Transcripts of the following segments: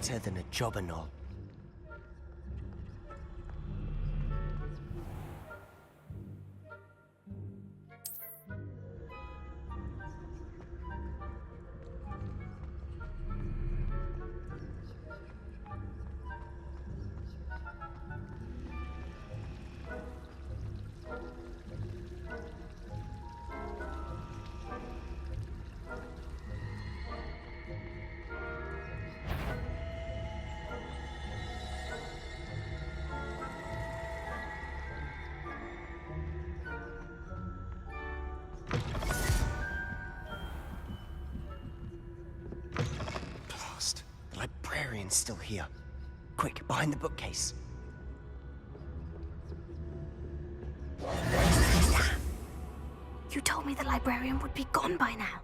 better than a jobberknoll. Blast. The librarian's still here. Quick, behind the bookcase. You told me the librarian would be gone by now.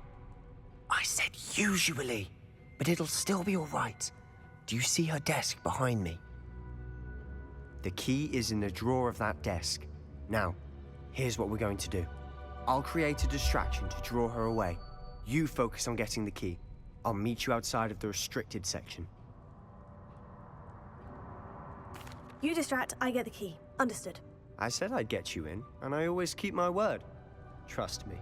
I said usually, but it'll still be all right. Do you see her desk behind me? The key is in the drawer of that desk. Now, here's what we're going to do. I'll create a distraction to draw her away. You focus on getting the key. I'll meet you outside of the restricted section. You distract, I get the key. Understood. I said I'd get you in, and I always keep my word. Trust me.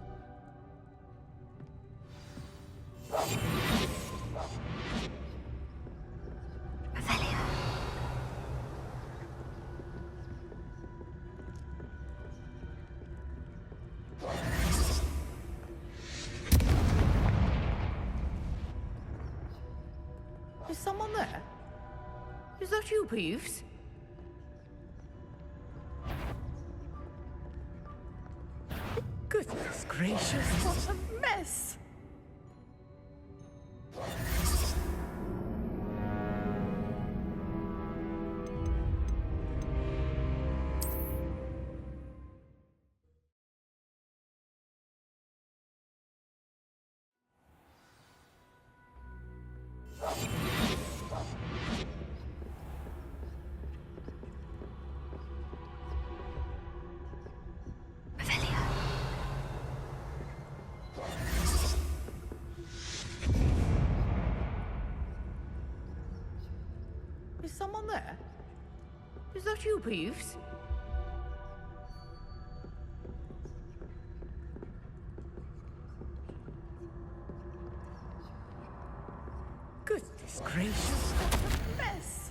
Revelio. Is someone there? Is that you, Peeves? Goodness gracious, what a mess! Revelio. Is someone there? Is that you, Peeves? Goodness gracious, what a mess!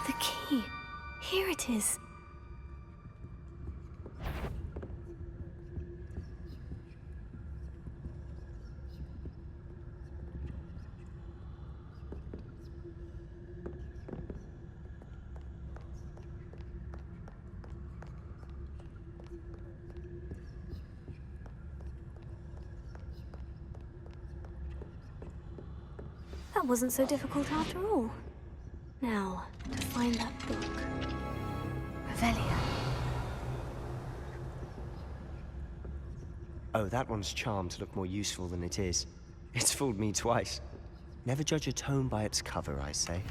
The key. Here it is. That wasn't so difficult after all. Now, to find that book. Revelio. Oh, that one's charmed to look more useful than it is. It's fooled me twice. Never judge a tome by its cover, I say.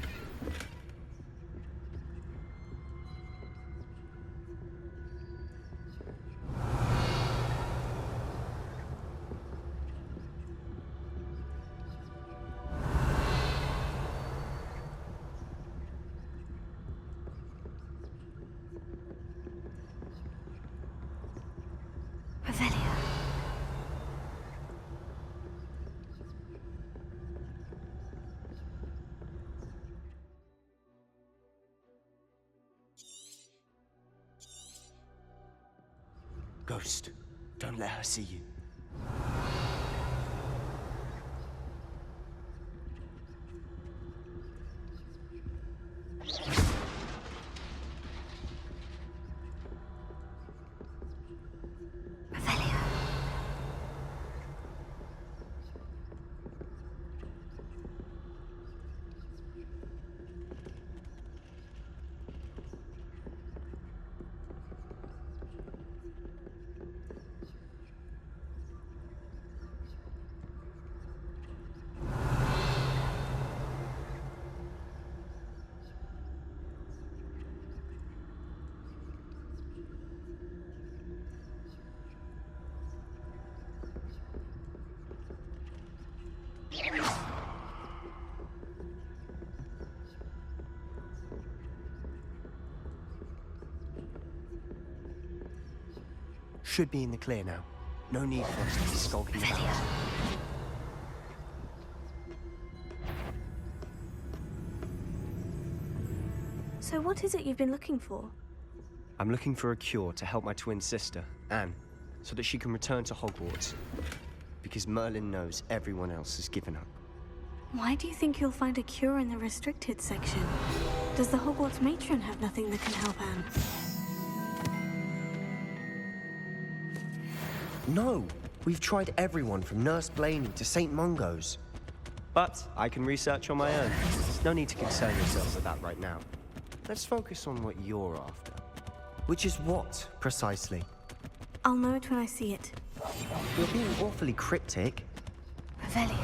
Revelio. Ghost, don't let her see you. Revelio. should be in the clear now. No need for us to be skulking about. So what is it you've been looking for? I'm looking for a cure to help my twin sister, Anne, so that she can return to Hogwarts. Because Merlin knows everyone else has given up. Why do you think you'll find a cure in the restricted section? Does the Hogwarts matron have nothing that can help Anne? No! We've tried everyone from Nurse Blaney to St. Mungo's. But I can research on my own. No need to concern yourselves with that right now. Let's focus on what you're after. Which is what, precisely? I'll know it when I see it. You're being awfully cryptic. Revelio.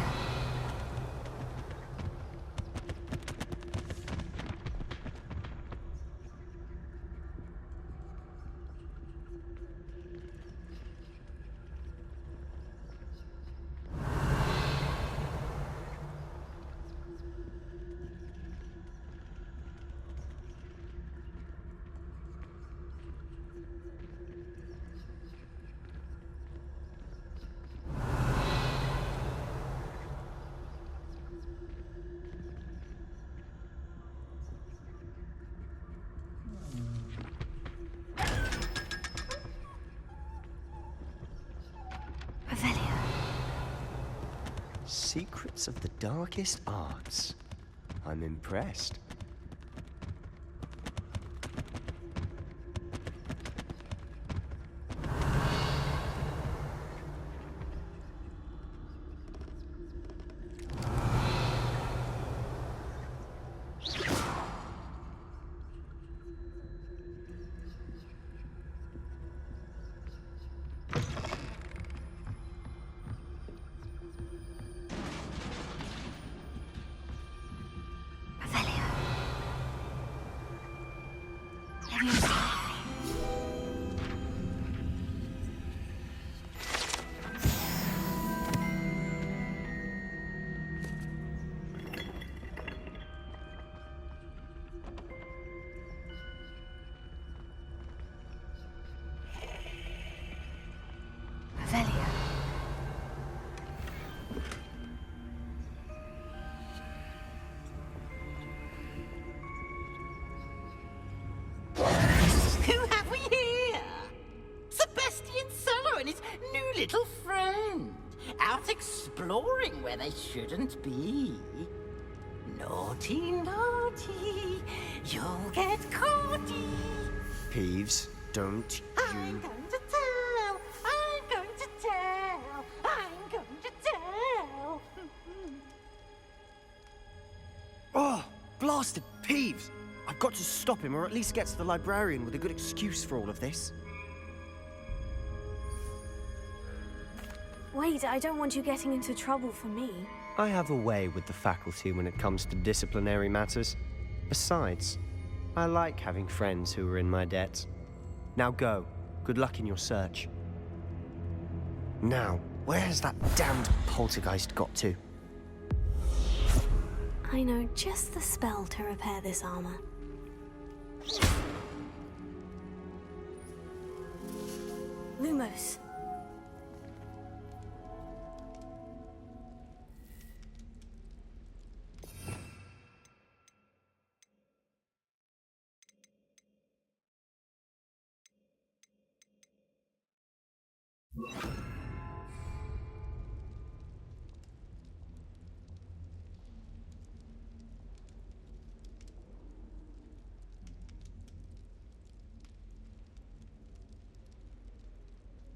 Secrets of the darkest arts. I'm impressed. Little friend, out exploring where they shouldn't be. Naughty, naughty, you'll get caughty. Peeves, don't I'm you... going to tell, I'm going to tell, I'm going to tell. Oh, blasted Peeves! I've got to stop him, or at least get to the librarian with a good excuse for all of this. Wait, I don't want you getting into trouble for me. I have a way with the faculty when it comes to disciplinary matters. Besides, I like having friends who are in my debt. Now go. Good luck in your search. Now, where has that damned poltergeist got to? I know just the spell to repair this armor. Lumos.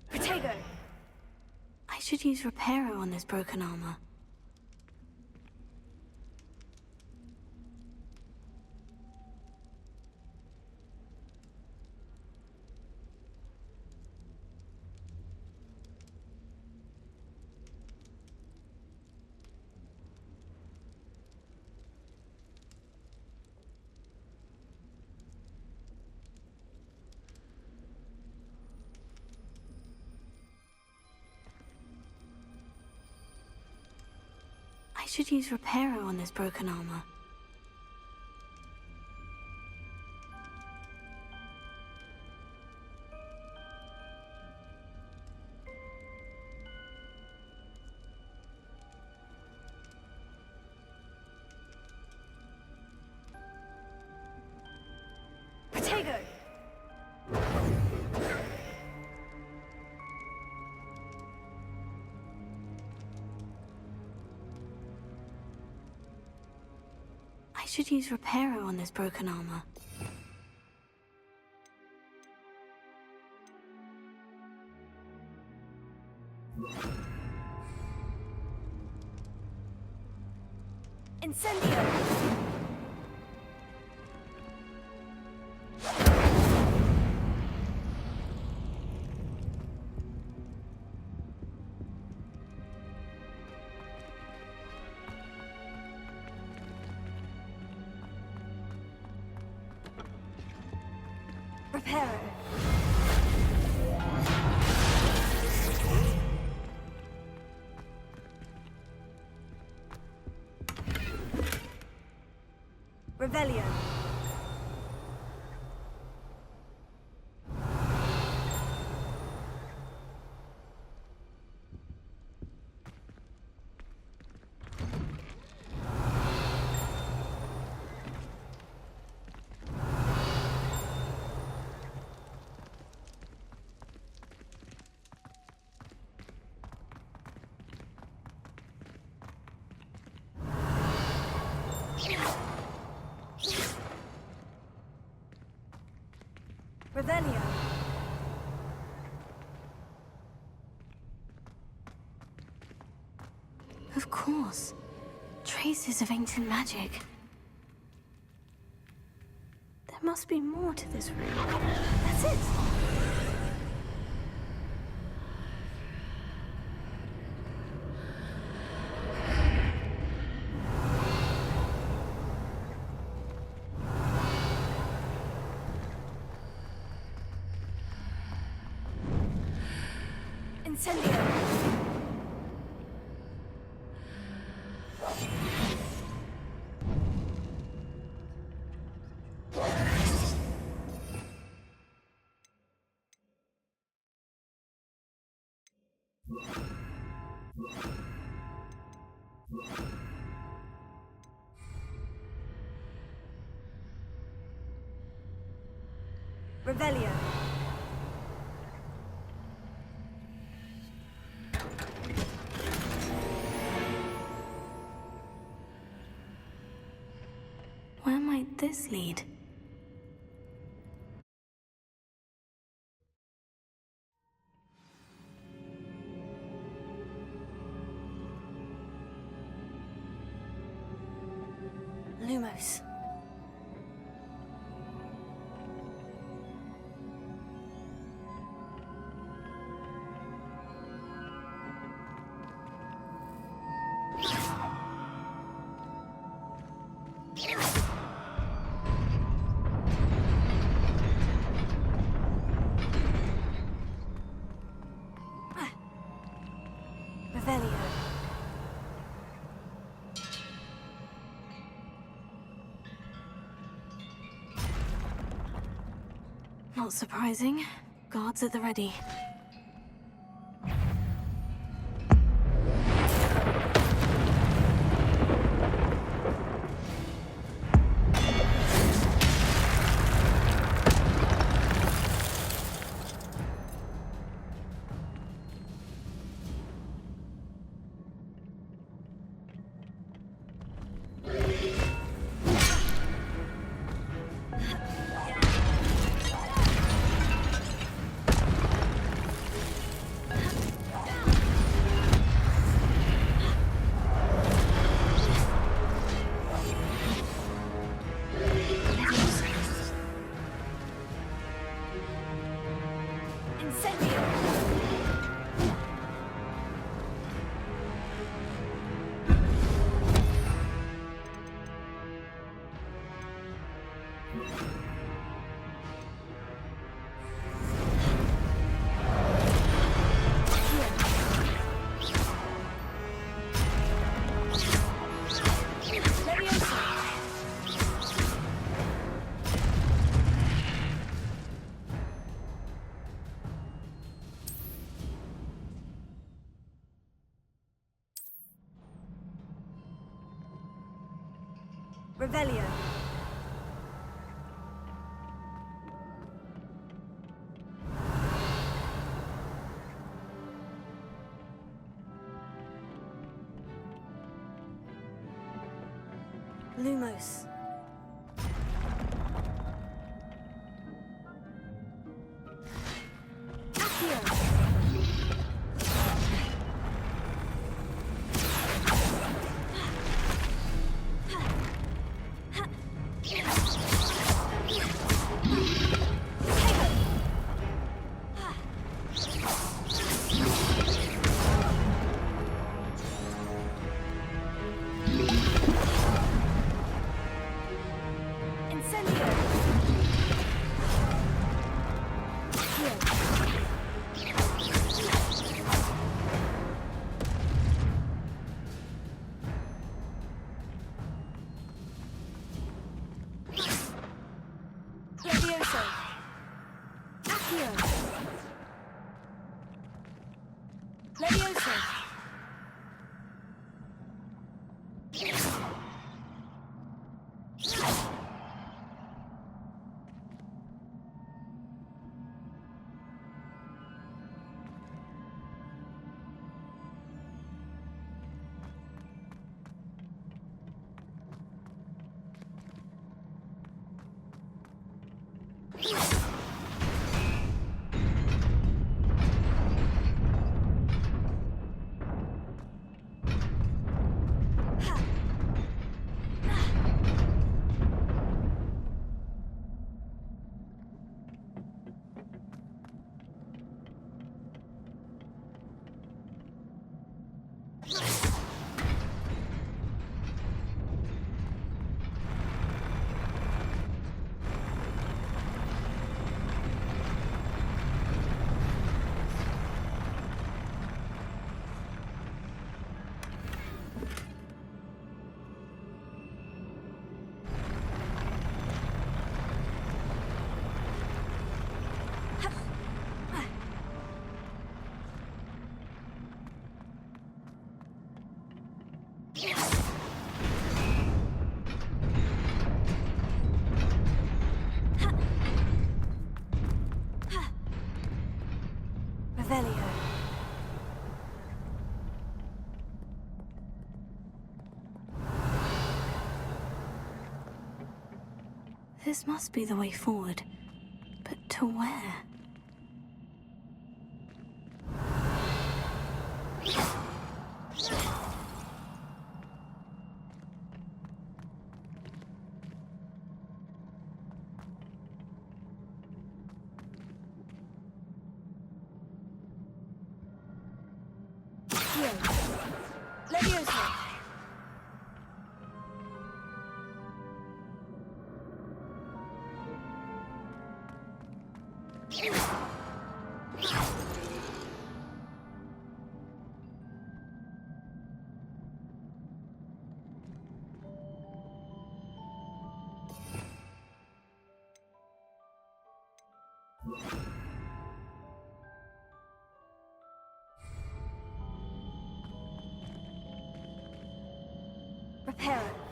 Protego! I should use Reparo on this broken armor. I should use Reparo on this broken armor. should use Reparo on this broken armor. Incendio! Reparo. Revelio. Revelio. Of course. Traces of ancient magic. There must be more to this room. That's it! Incendio! Revelio. Where might this lead? Lumos. Revelio. Not surprising. Guards at the ready. Incendio! Revelio. Lumos. Here. Leviosa. Revelio. This must be the way forward. But to where? Here. Leviosa. Reparo.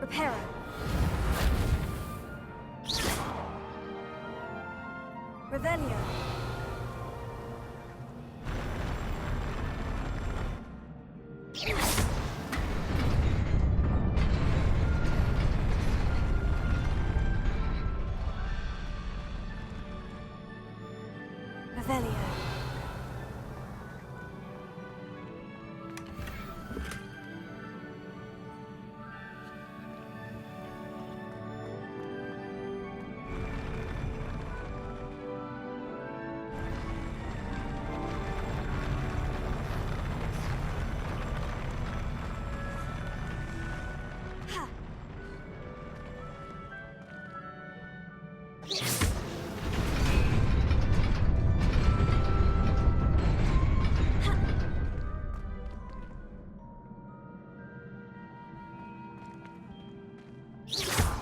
Reparo. Revelio. Revelio.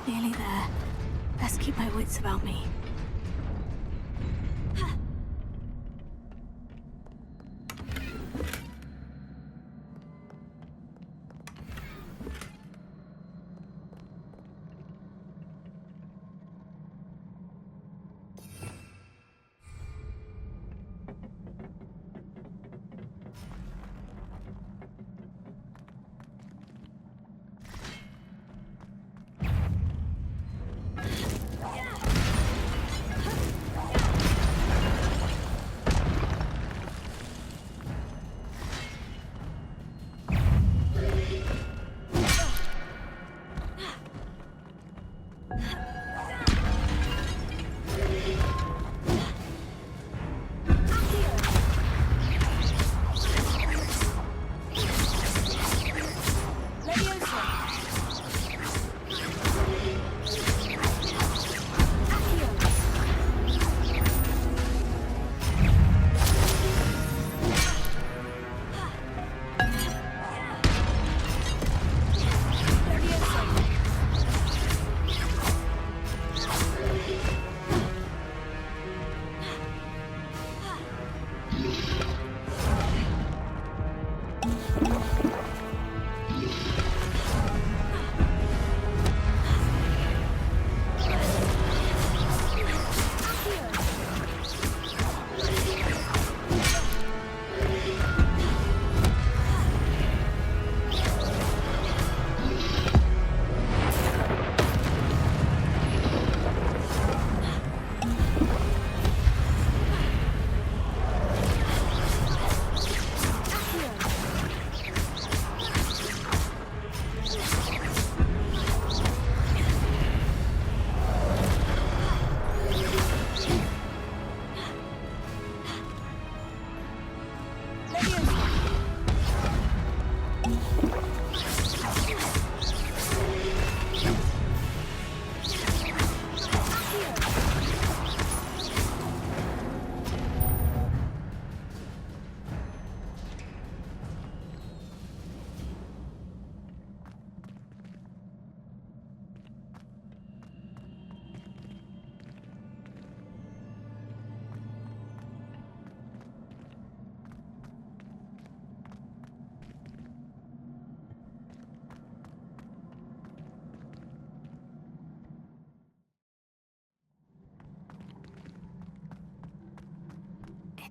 Nearly there. Best keep my wits about me.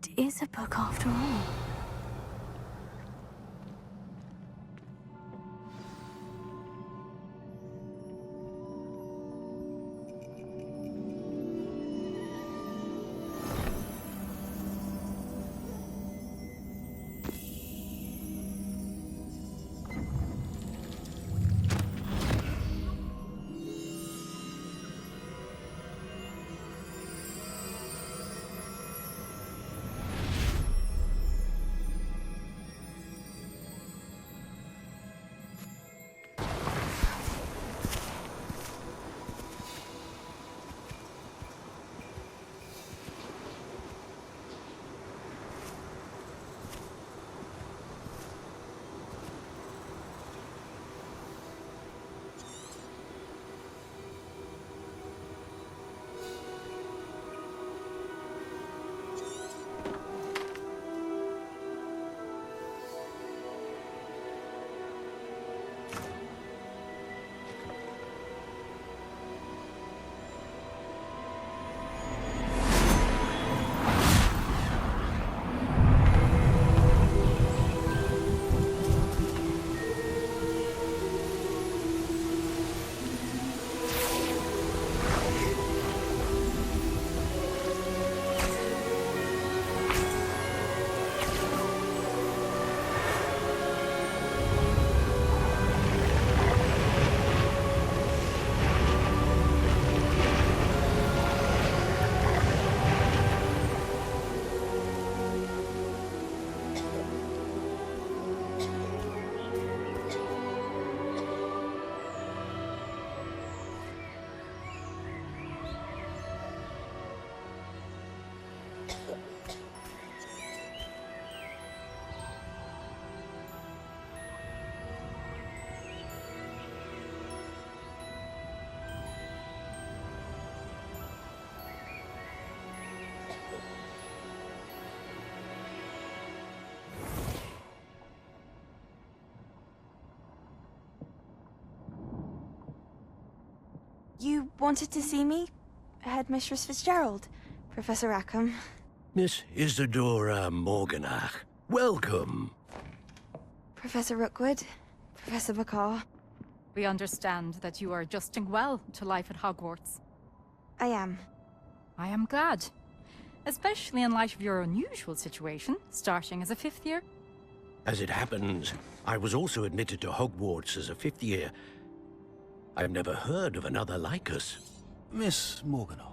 it is a book after all. You wanted to see me? Headmistress Fitzgerald, Professor Rackham. Miss Isadora Morganach, welcome. Professor Rookwood, Professor Bakar. We understand that you are adjusting well to life at Hogwarts. I am. I am glad. Especially in light of your unusual situation, starting as a fifth year. As it happens, I was also admitted to Hogwarts as a fifth year. I've never heard of another like us. Miss Morganach.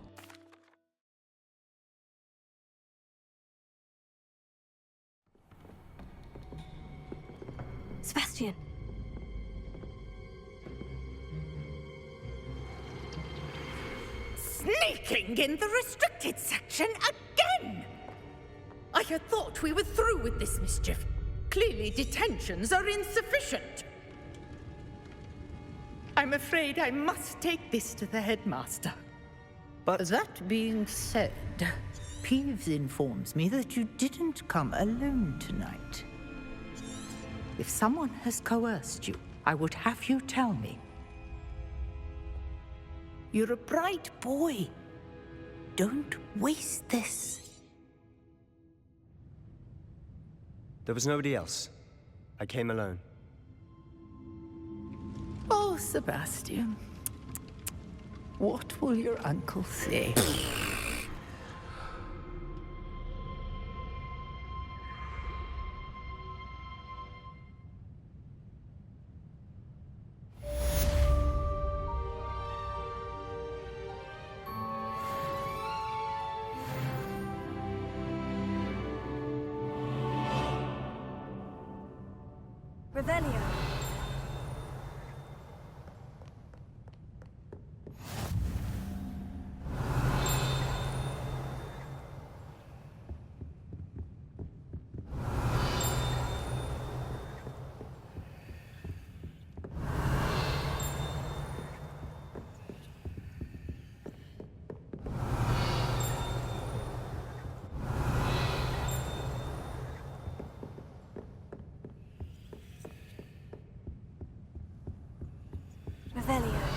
Sebastian. Sneaking in the restricted section again! I had thought we were through with this mischief. Clearly detentions are insufficient. I'm afraid I must take this to the headmaster. But That being said, Peeves informs me that you didn't come alone tonight. If someone has coerced you, I would have you tell me. You're a bright boy. Don't waste this. there was nobody else. I came alone. Oh, Sebastian. What will your uncle say? Revelio. Revelio.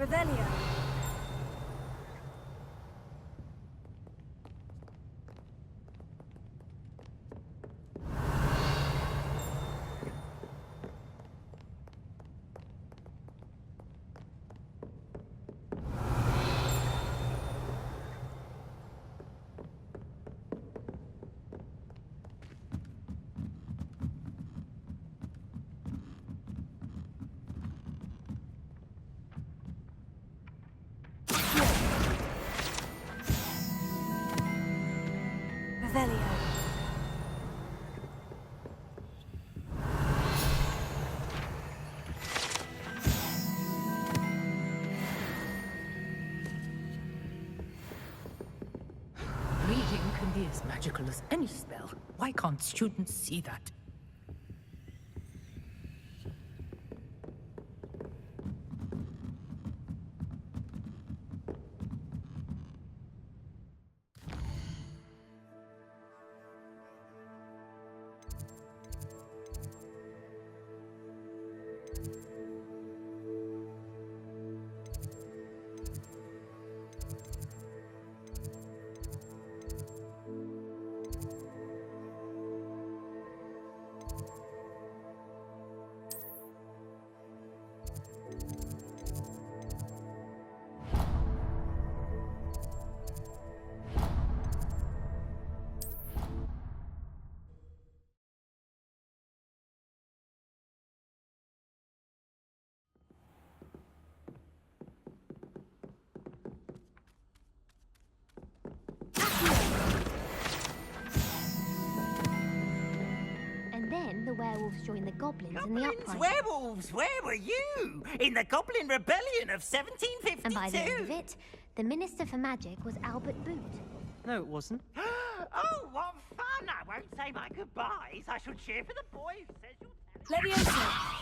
Revelio. Revelio. Reading can be as magical as any spell. Why can't students see that? And then the werewolves joined the goblins in the Goblins, uprising. werewolves, where were you? In the Goblin Rebellion of 1752. And by the end of it, the Minister for Magic was Albert Boot. No, it wasn't. Oh, what fun! I won't say my goodbyes. I shall cheer for the boy who says you'll tell Leviosa.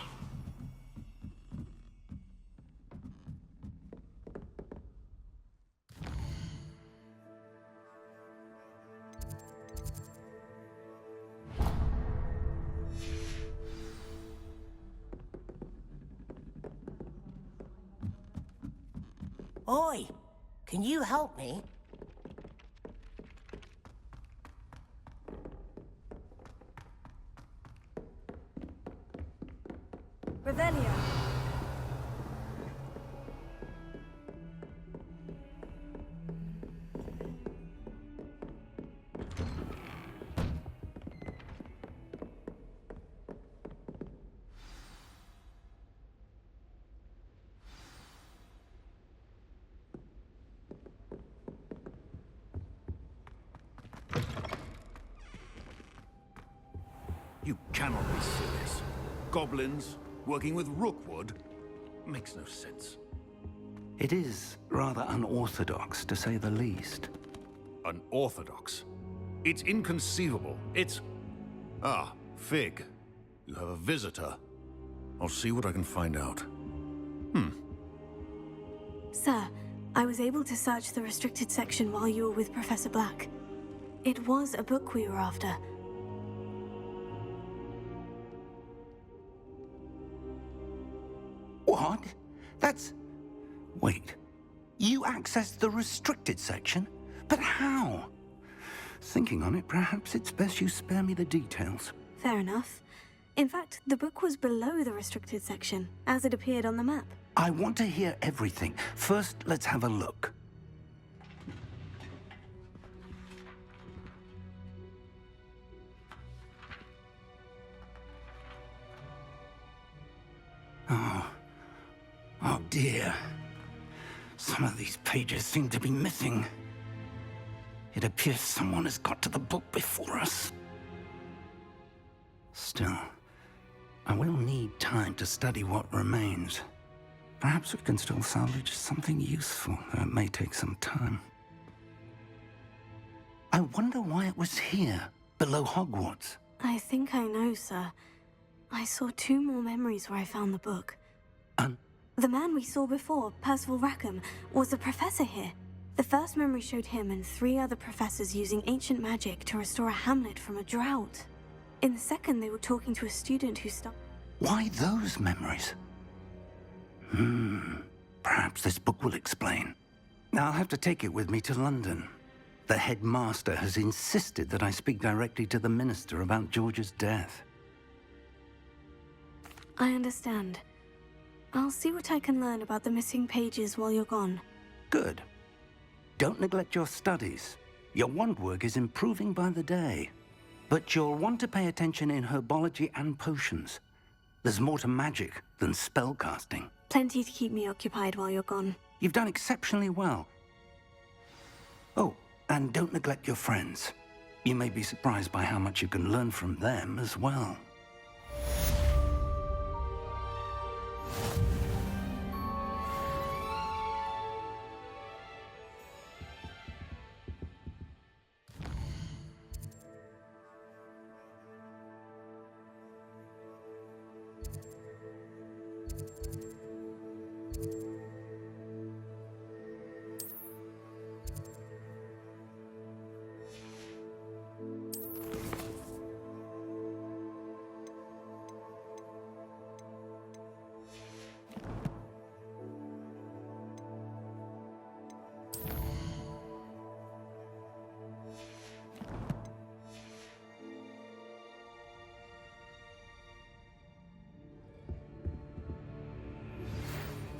Oi, can you help me? Revelio. You cannot be serious. Goblins working with Rookwood? Makes no sense. It is rather unorthodox, to say the least. Unorthodox? It's inconceivable. It's... Ah, Fig. You have a visitor. I'll see what I can find out. Sir, I was able to search the restricted section while you were with Professor Black. It was a book we were after. What? That's... Wait. You accessed the restricted section? But how? Thinking on it, perhaps it's best you spare me the details. Fair enough. In fact, the book was below the restricted section, as it appeared on the map. I want to hear everything. First, let's have a look. Oh dear. Some of these pages seem to be missing. It appears someone has got to the book before us. Still, I will need time to study what remains. Perhaps we can still salvage something useful, though it may take some time. I wonder why it was here, below Hogwarts. I think I know, sir. I saw 2 more memories where I found the book. The man we saw before, Percival Rackham, was a professor here. The first memory showed him and 3 other professors using ancient magic to restore a hamlet from a drought. In the second, they were talking to a student who stopped. Why those memories? Perhaps this book will explain. I'll have to take it with me to London. The headmaster has insisted that I speak directly to the minister about George's death. I understand. I'll see what I can learn about the missing pages while you're gone. Good. Don't neglect your studies. Your wand work is improving by the day. But you'll want to pay attention in herbology and potions. There's more to magic than spellcasting. Plenty to keep me occupied while you're gone. You've done exceptionally well. Oh, and don't neglect your friends. You may be surprised by how much you can learn from them as well.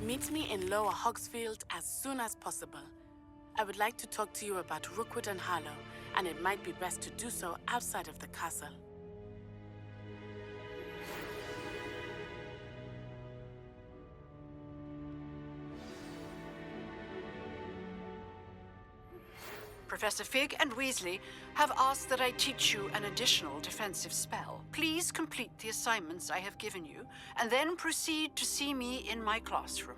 Meet me in Lower Hogsfield as soon as possible. I would like to talk to you about Rookwood and Harlow, and it might be best to do so outside of the castle. Professor Fig and Weasley have asked that I teach you an additional defensive spell. Please complete the assignments I have given you, and then proceed to see me in my classroom.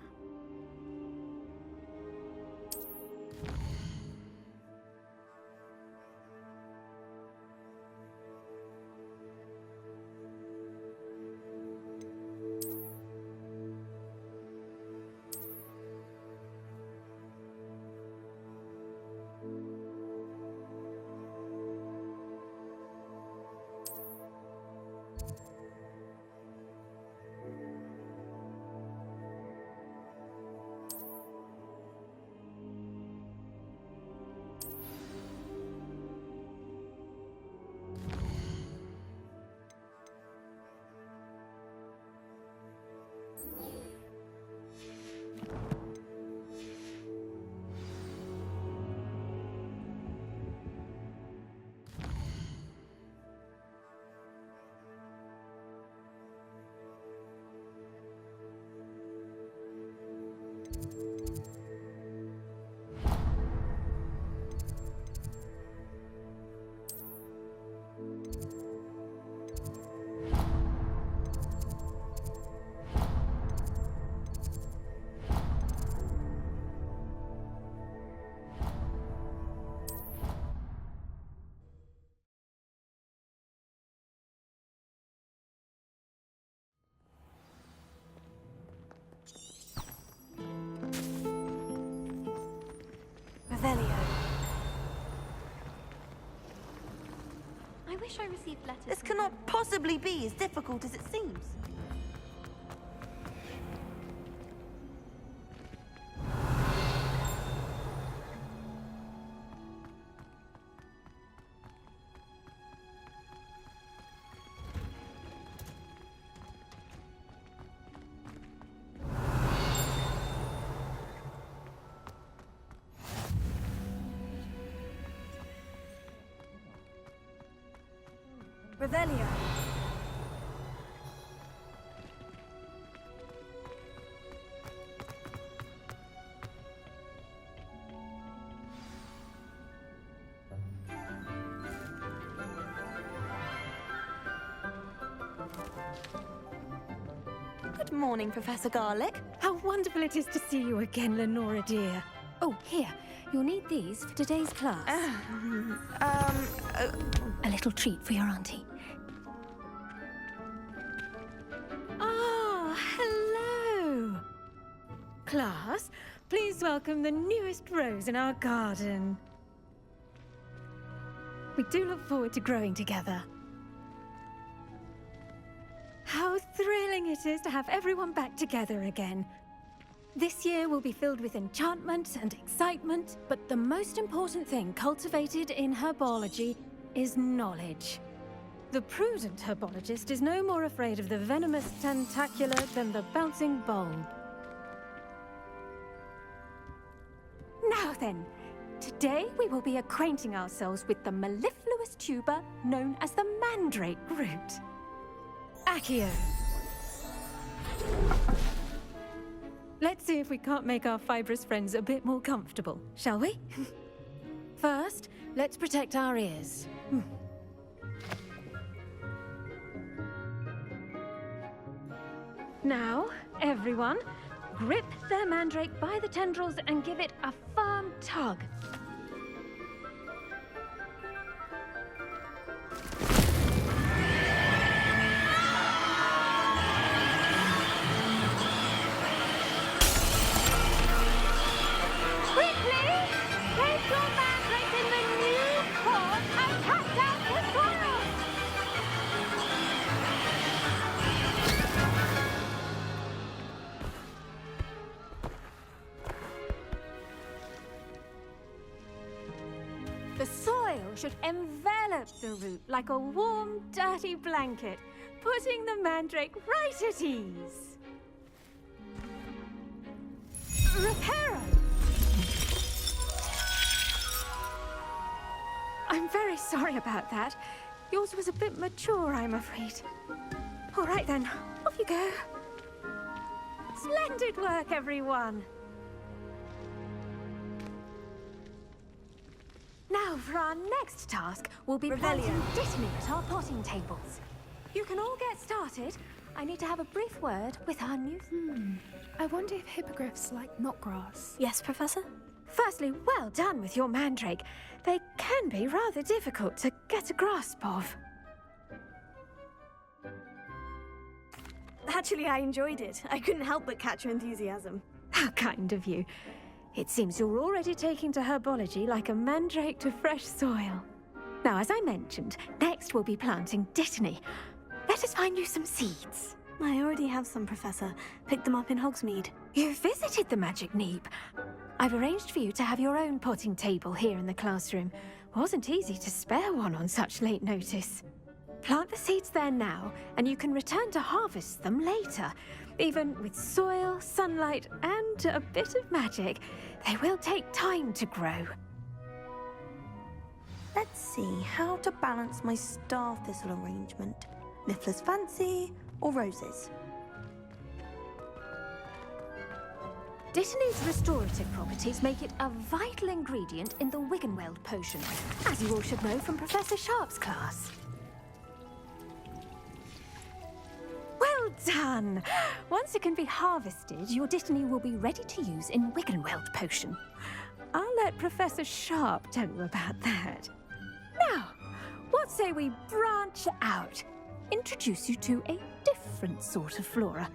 I wish I received letters. This cannot possibly be as difficult as it seems. Revelio. Good morning, Professor Garlick. How wonderful it is to see you again, Lenora dear. Oh, here. You'll need these for today's class. A little treat for your auntie. Ah, hello. Class, please welcome the newest rose in our garden. We do look forward to growing together. How thrilling it is to have everyone back together again. This year will be filled with enchantment and excitement, but the most important thing cultivated in herbology is knowledge. The prudent herbologist is no more afraid of the venomous tentacula than the bouncing bulb. Now then, today we will be acquainting ourselves with the mellifluous tuber known as the mandrake root. Accio. Let's see if we can't make our fibrous friends a bit more comfortable, shall we? First, let's protect our ears. Now, everyone, grip their mandrake by the tendrils and give it a firm tug. The soil should envelop the root like a warm, dirty blanket, putting the mandrake right at ease. Reparo! I'm very sorry about that. Yours was a bit mature, I'm afraid. All right then, off you go. Splendid work, everyone. Now, for our next task, we'll be planting Dittany at our potting tables. You can all get started. I need to have a brief word with our new... I wonder if hippogriffs like knotgrass. Yes, Professor? Firstly, well done with your mandrake. They can be rather difficult to get a grasp of. Actually, I enjoyed it. I couldn't help but catch your enthusiasm. How kind of you. It seems you're already taking to herbology like a mandrake to fresh soil. Now, as I mentioned, next we'll be planting Dittany. Let us find you some seeds. I already have some, Professor. Picked them up in Hogsmeade. You visited the Magic Neep. I've arranged for you to have your own potting table here in the classroom. Wasn't easy to spare one on such late notice. Plant the seeds there now, and you can return to harvest them later. Even with soil, sunlight, and a bit of magic, they will take time to grow. Let's see how to balance my star thistle arrangement. Niffler's Fancy or roses? Dittany's restorative properties make it a vital ingredient in the Wiggenweld potion, as you all should know from Professor Sharp's class. Well done! Once it can be harvested, your Dittany will be ready to use in Wiggenweld potion. I'll let Professor Sharp tell you about that. Now, what say we branch out? Introduce you to a different sort of flora.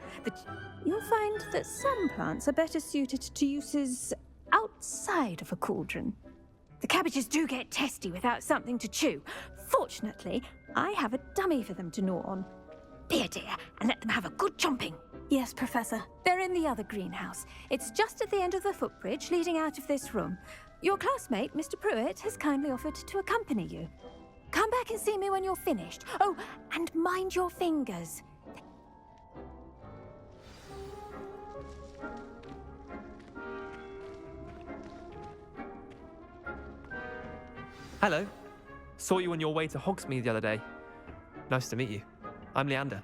You'll find that some plants are better suited to uses outside of a cauldron. The cabbages do get testy without something to chew. Fortunately, I have a dummy for them to gnaw on. Be a dear and let them have a good chomping. Yes, Professor. They're in the other greenhouse. It's just at the end of the footbridge leading out of this room. Your classmate, Mr. Pruitt, has kindly offered to accompany you. Come back and see me when you're finished. Oh, and mind your fingers. Hello. Saw you on your way to Hogsmeade the other day. Nice to meet you. I'm Leander.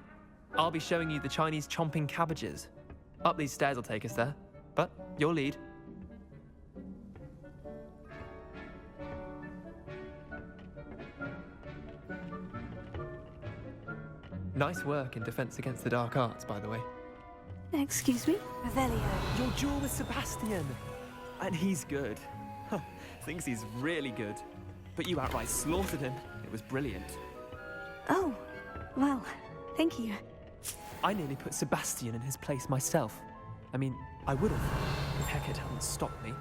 I'll be showing you the Chinese chomping cabbages. Up these stairs will take us there, but your lead. Nice work in Defense Against the Dark Arts, by the way. Excuse me? Revelio. Your duel with Sebastian! And he's good. Thinks he's really good. But you outright slaughtered him. It was brilliant. Oh, well, thank you. I nearly put Sebastian in his place myself. I mean, I would have, if Hecate hadn't stopped me.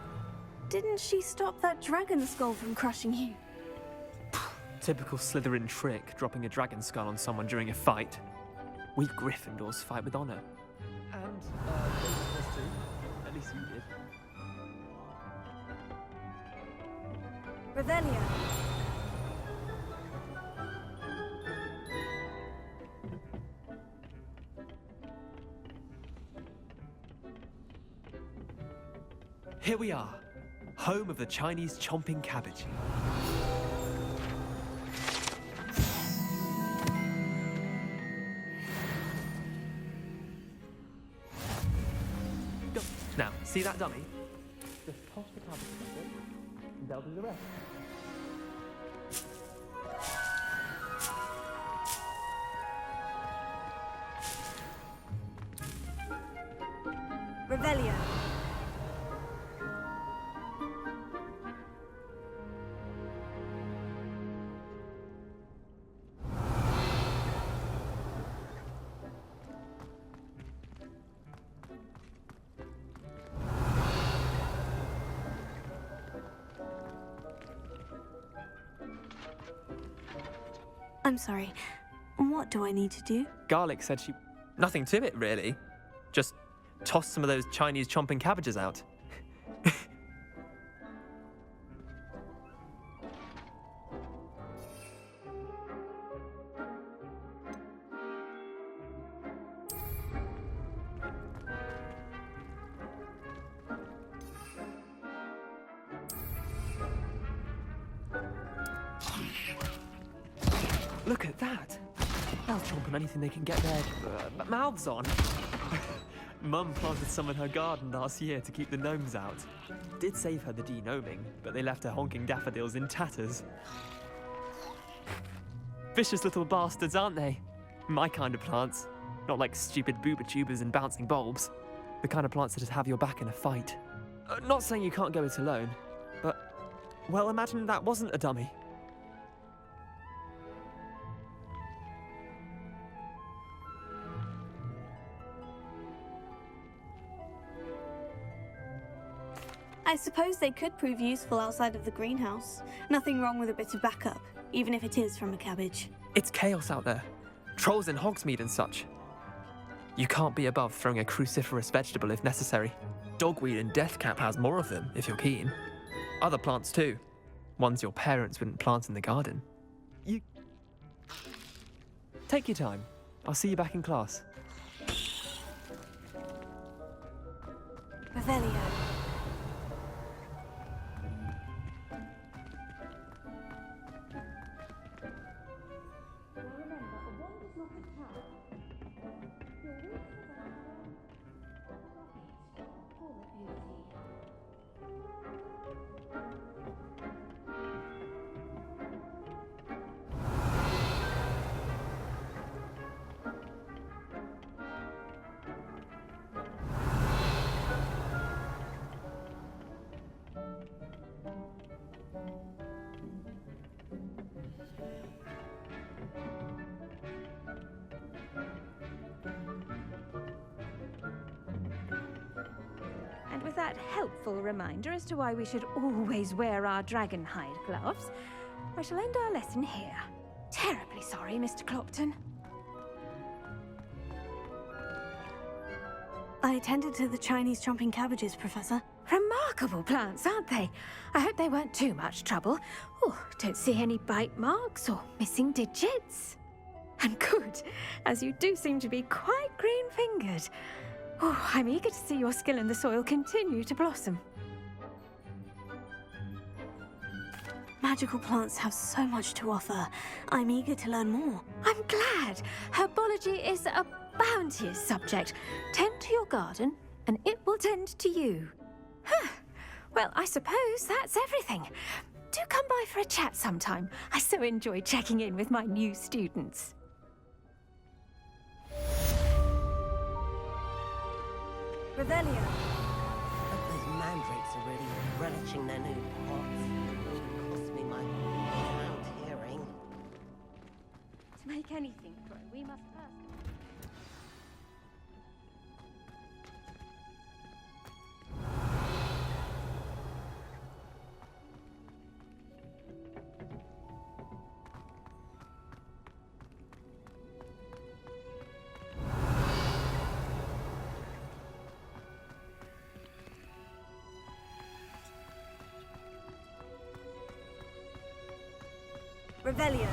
Didn't she stop that dragon skull from crushing you? Typical Slytherin trick, dropping a dragon skull on someone during a fight. We Gryffindors fight with honor. And, too. Revelio. Here we are, home of the Chinese chomping cabbage. Go. Now, see that dummy? Just toss the cabbage in it, and they'll do the rest. Revelio. I'm sorry. What do I need to do? Garlic said she... Nothing to it, really. Just toss some of those Chinese chomping cabbages out. Look at that! They'll chomp on anything they can get their mouths on. Mum planted some in her garden last year to keep the gnomes out. Did save her the de-gnoming, but they left her honking daffodils in tatters. Vicious little bastards, aren't they? My kind of plants. Not like stupid booba tubers and bouncing bulbs. The kind of plants that'd have your back in a fight. Not saying you can't go it alone, but... Well, imagine that wasn't a dummy. I suppose they could prove useful outside of the greenhouse. Nothing wrong with a bit of backup, even if it is from a cabbage. It's chaos out there. Trolls in Hogsmeade and such. You can't be above throwing a cruciferous vegetable if necessary. Dogweed and deathcap has more of them, if you're keen. Other plants too. Ones your parents wouldn't plant in the garden. You... Take your time. I'll see you back in class. Revelio. And with that helpful reminder as to why we should always wear our dragon hide gloves, I shall end our lesson here. Terribly sorry, Mr. Clopton. I attended to the Chinese chomping cabbages, Professor. Remarkable plants, aren't they? I hope they weren't too much trouble. Oh, don't see any bite marks or missing digits. And good, as you do seem to be quite green-fingered. Oh, I'm eager to see your skill in the soil continue to blossom. Magical plants have so much to offer. I'm eager to learn more. I'm glad. Herbology is a bounteous subject. Tend to your garden, and it will tend to you. Huh. Well, I suppose that's everything. Do come by for a chat sometime. I so enjoy checking in with my new students. Revelio. But those mandrakes are really relishing their new pots. Cost me my sound hearing. To make anything grow, we must first... Revelio.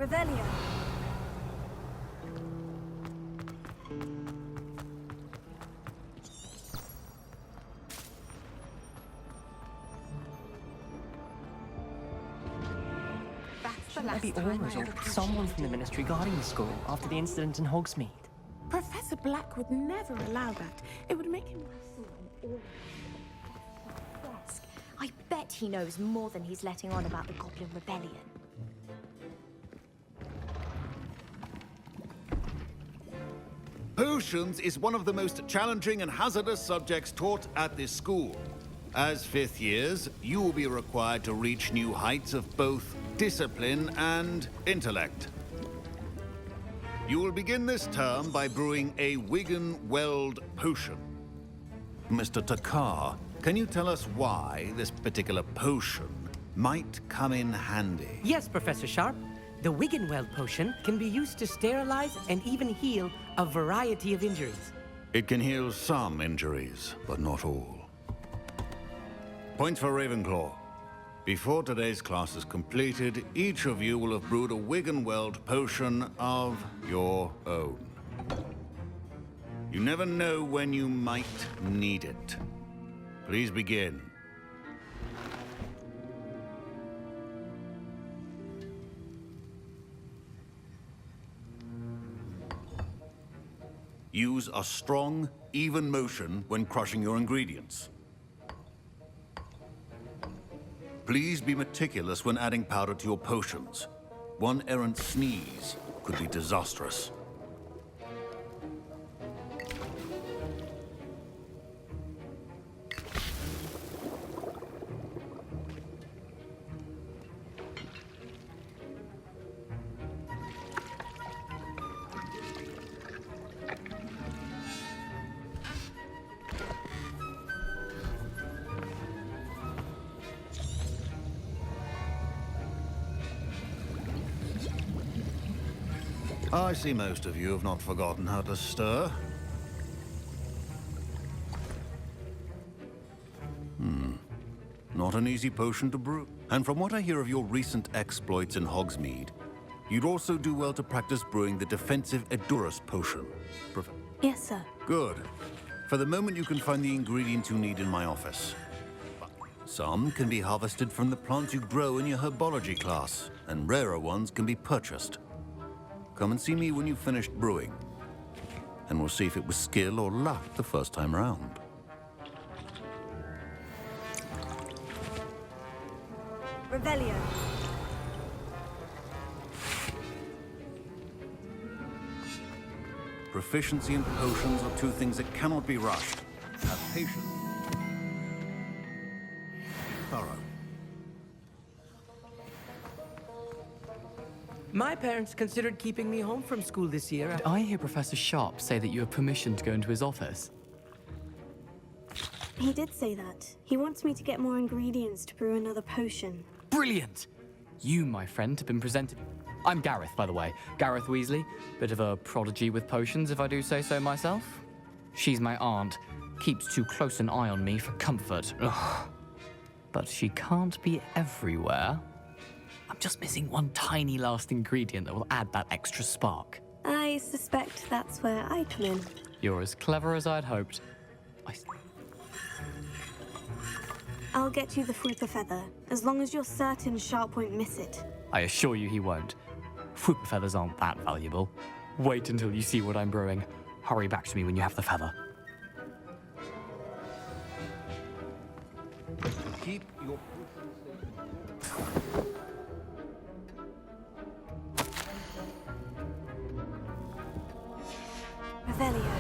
Revelio. Maybe Aurors or someone from the Ministry guarding the school after the incident in Hogsmeade. Professor Black would never allow that. It would make him... I bet he knows more than he's letting on about the Goblin Rebellion. Potions is one of the most challenging and hazardous subjects taught at this school. As fifth years, you will be required to reach new heights of both discipline and intellect. You will begin this term by brewing a Wiggenweld potion. Mr. Takar, can you tell us why this particular potion might come in handy? Yes, Professor Sharp. The Wiggenweld potion can be used to sterilize and even heal a variety of injuries. It can heal some injuries, but not all. Points for Ravenclaw. Before today's class is completed, each of you will have brewed a Wiggenweld potion of your own. You never know when you might need it. Please begin. Use a strong, even motion when crushing your ingredients. Please be meticulous when adding powder to your potions. One errant sneeze could be disastrous. I see most of you have not forgotten how to stir. Not an easy potion to brew. And from what I hear of your recent exploits in Hogsmeade, you'd also do well to practice brewing the defensive Edurus potion. Yes, sir. Good. For the moment, you can find the ingredients you need in my office. Some can be harvested from the plants you grow in your herbology class, and rarer ones can be purchased. Come and see me when you've finished brewing, and we'll see if it was skill or luck the first time round. Revelio. Proficiency and potions are two things that cannot be rushed. Have patience. Thorough. My parents considered keeping me home from school this year. Did I hear Professor Sharp say that you have permission to go into his office? He did say that. He wants me to get more ingredients to brew another potion. Brilliant! You, my friend, have been presented... I'm Gareth, by the way. Gareth Weasley. Bit of a prodigy with potions, if I do say so myself. She's my aunt. Keeps too close an eye on me for comfort. Ugh. But she can't be everywhere. I'm just missing one tiny last ingredient that will add that extra spark. I suspect that's where I come in. You're as clever as I'd hoped. I'll get you the Fruit Feather, as long as you're certain Sharp won't miss it. I assure you he won't. Fruit feathers aren't that valuable. Wait until you see what I'm brewing. Hurry back to me when you have the feather. Keep your... Revelio.